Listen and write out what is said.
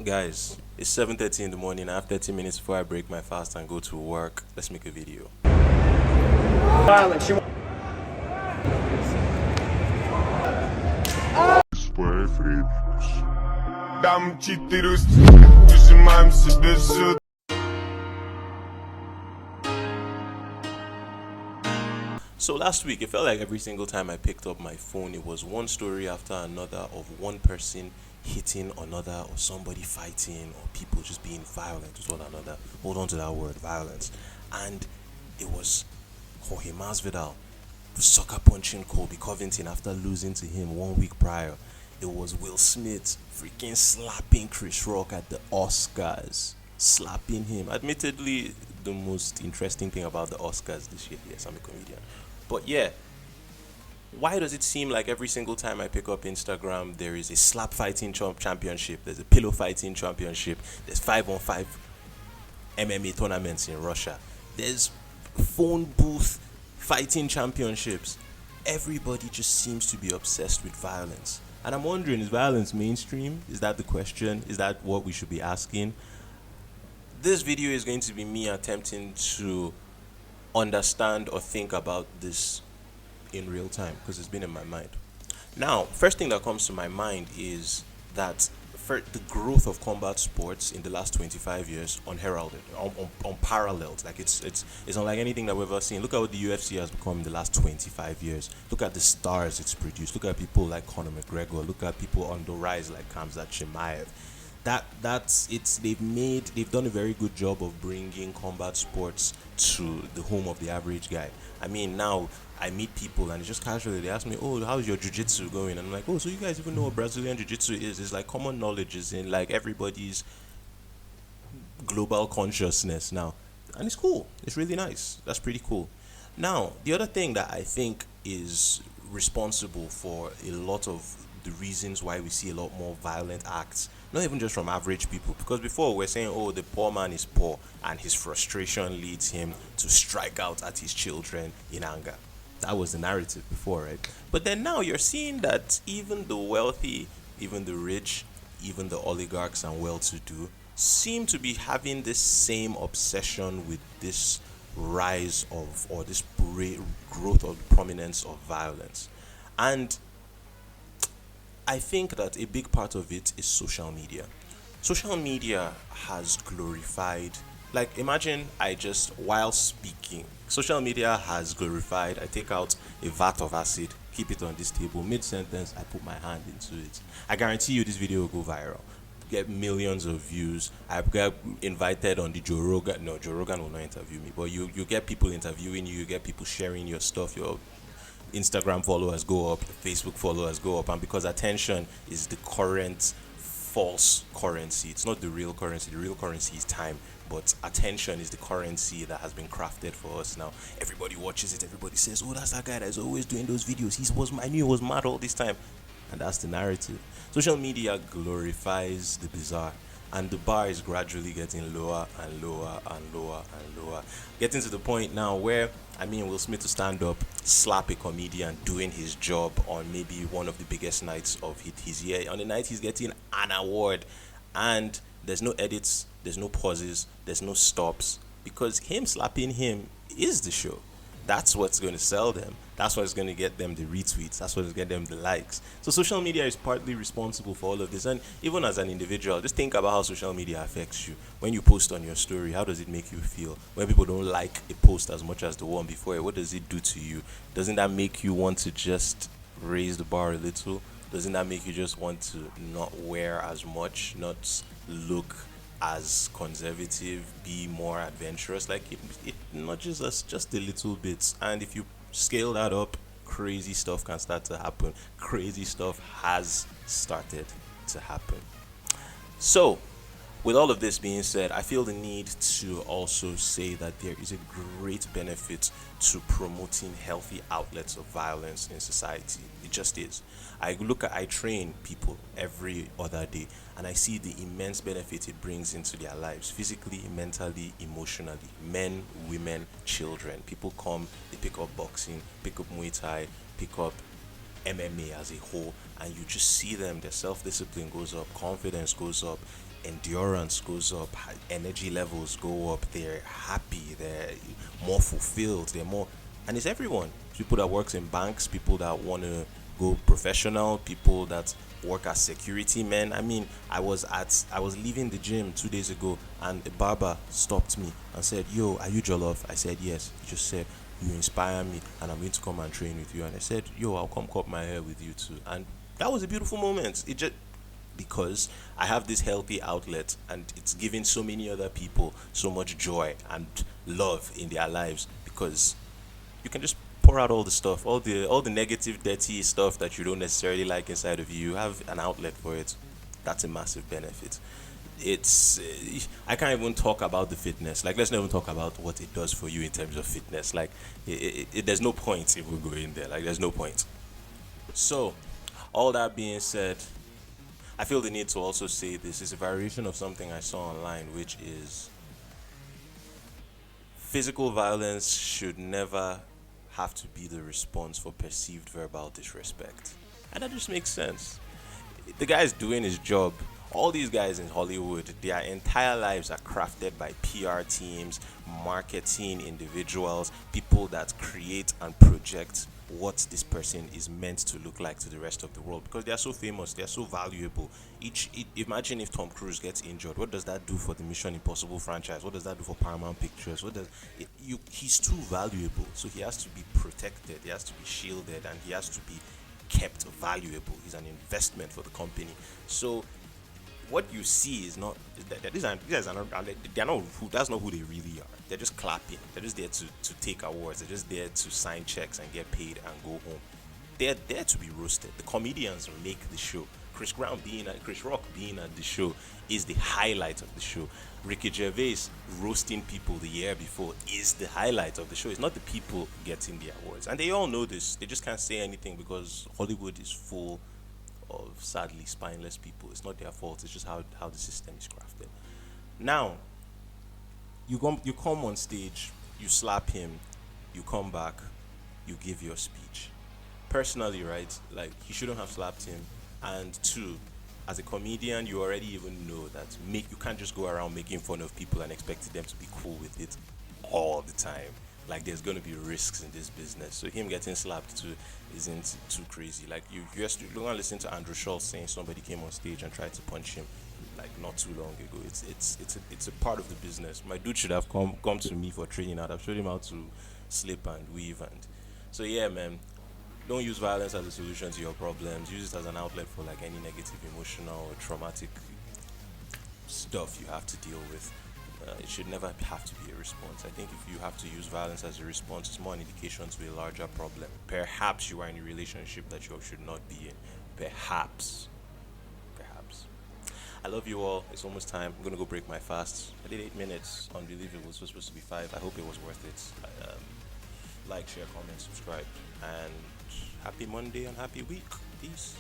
Guys, it's 7:30 in the morning. I have 30 minutes before I break my fast and go to work. Let's make a video. Violence. Dam ci tyrus, trzymałem sobie wśród. So last week, it felt like every single time I picked up my phone, it was one story after another of one person hitting another, or somebody fighting, or people just being violent with one another. Hold on to that word, violence. And it was Jorge Masvidal sucker punching Colby Covington after losing to him 1 week prior. It was Will Smith freaking slapping Chris Rock at the Oscars. Slapping him. Admittedly, the most interesting thing about the Oscars this year. Yes, I'm a comedian. But yeah, why does it seem like every single time I pick up Instagram, there is a slap fighting championship, there's a pillow fighting championship, there's 5-on-5 MMA tournaments in Russia, there's phone booth fighting championships? Everybody just seems to be obsessed with violence. And I'm wondering, is violence mainstream? Is that the question? Is that what we should be asking? This video is going to be me attempting to understand or think about this in real time, because it's been in my mind. Now, first thing that comes to my mind is that for the growth of combat sports in the last 25 years, unheralded, unparalleled. Like it's unlike anything that we've ever seen. Look at what the UFC has become in the last 25 years. Look at the stars it's produced. Look at people like Conor McGregor. Look at people on the rise like Khamzat Chimaev. They've done a very good job of bringing combat sports to the home of the average guy. I mean, now I meet people and just casually they ask me, "Oh, how's your jiu-jitsu going?" And I'm like, "Oh, so you guys even know what Brazilian jiu-jitsu is?" It's like common knowledge, is in like everybody's global consciousness now, and it's cool. It's really nice. That's pretty cool. Now, the other thing that I think is responsible for a lot of the reasons why we see a lot more violent acts, not even just from average people, because before we're saying, oh, the poor man is poor and his frustration leads him to strike out at his children in anger. That was the narrative before, right? But then now you're seeing that even the wealthy, even the rich, even the oligarchs and well-to-do seem to be having this same obsession with this rise of, or this growth of the prominence of violence. And I think that a big part of it is social media. Social media has glorified, like imagine while speaking, social media has glorified, I take out a vat of acid, keep it on this table, mid-sentence, I put my hand into it. I guarantee you this video will go viral, get millions of views. I get invited on the Joe Rogan. No, Joe Rogan will not interview me, but you get people interviewing you, you get people sharing your stuff, your Instagram followers go up, Facebook followers go up, and because attention is the current false currency, it's not the real currency. The real currency is time, but attention is the currency that has been crafted for us now. Everybody watches it, everybody says, oh, that's that guy that's always doing those videos. I knew he was mad all this time. And that's the narrative. Social media glorifies the bizarre, and the bar is gradually getting lower and lower and lower and lower, getting to the point now where, I mean, Will Smith to stand up, slap a comedian doing his job on maybe one of the biggest nights of his year, on the night he's getting an award, and there's no edits, there's no pauses, there's no stops, because him slapping him is the show. That's what's going to sell them. That's what's going to get them the retweets. That's what's going to get them the likes. So social media is partly responsible for all of this. And even as an individual, just think about how social media affects you. When you post on your story, how does it make you feel? When people don't like a post as much as the one before it, what does it do to you? Doesn't that make you want to just raise the bar a little? Doesn't that make you just want to not wear as much, not look as conservative, be more adventurous? Like it nudges us just a little bit, and if you scale that up, crazy stuff can start to happen. Crazy stuff has started to happen. So With all of this being said, I feel the need to also say that there is a great benefit to promoting healthy outlets of violence in society. It just is. I train people every other day, and I see the immense benefit it brings into their lives, physically, mentally, emotionally. Men, women, children. People come, they pick up boxing, pick up Muay Thai, pick up MMA as a whole, and you just see them, their self discipline goes up, confidence goes up, endurance goes up, energy levels go up, they're happy, they're more fulfilled, they're more, and it's everyone. People that works in banks, people that want to go professional, people that work as security men. I mean, I was leaving the gym 2 days ago, and a barber stopped me and said, "Yo, are you Jollof?" I said, "Yes." He just said, "You inspire me, and I'm going to come and train with you." And I said, "Yo, I'll come cut my hair with you too." And that was a beautiful moment. It just, because I have this healthy outlet, and it's giving so many other people so much joy and love in their lives, because you can just pour out all the stuff, all the negative, dirty stuff that you don't necessarily like inside of you. You have an outlet for it. That's a massive benefit. It's I can't even talk about the fitness. Like, let's not even talk about what it does for you in terms of fitness. Like, there's no point if we go in there. Like, there's no point. So, all that being said, I feel the need to also say this is a variation of something I saw online, which is physical violence should never have to be the response for perceived verbal disrespect. And that just makes sense. The guy's doing his job. All these guys in Hollywood, their entire lives are crafted by PR teams, marketing individuals, people that create and project what this person is meant to look like to the rest of the world, because they are so famous, they are so valuable. Imagine if Tom Cruise gets injured, what does that do for the Mission Impossible franchise? What does that do for Paramount Pictures? What does he's too valuable, so he has to be protected, he has to be shielded, and he has to be kept valuable. He's an investment for the company. So what you see is not that these guys are not, they're not who, that's not who they really are. They're just clapping. They're just there to take awards. They're just there to sign checks and get paid and go home. They're there to be roasted. The comedians make the show. Chris Rock being at the show is the highlight of the show. Ricky Gervais roasting people the year before is the highlight of the show. It's not the people getting the awards, and they all know this. They just can't say anything because Hollywood is full of sadly spineless people. It's not their fault. It's just how the system is crafted. Now, you come on stage, you slap him, you come back, you give your speech. Personally, right? Like, he shouldn't have slapped him. And two, as a comedian, you already even know that you can't just go around making fun of people and expecting them to be cool with it all the time. Like, there's going to be risks in this business. So him getting slapped too isn't too crazy. Like, you just look and listen to Andrew Schultz saying somebody came on stage and tried to punch him like not too long ago. It's a part of the business. My dude should have come to me for training out. I've showed him how to slip and weave, and so yeah, man. Don't use violence as a solution to your problems. Use it as an outlet for like any negative, emotional, or traumatic stuff you have to deal with. It should never have to be a response. I think if you have to use violence as a response, it's more an indication to a larger problem. Perhaps you are in a relationship that you should not be in. Perhaps. Perhaps. I love you all. It's almost time. I'm going to go break my fast. I did 8 minutes. Unbelievable. It was supposed to be 5. I hope it was worth it. Like, share, comment, subscribe. And happy Monday and happy week. Peace.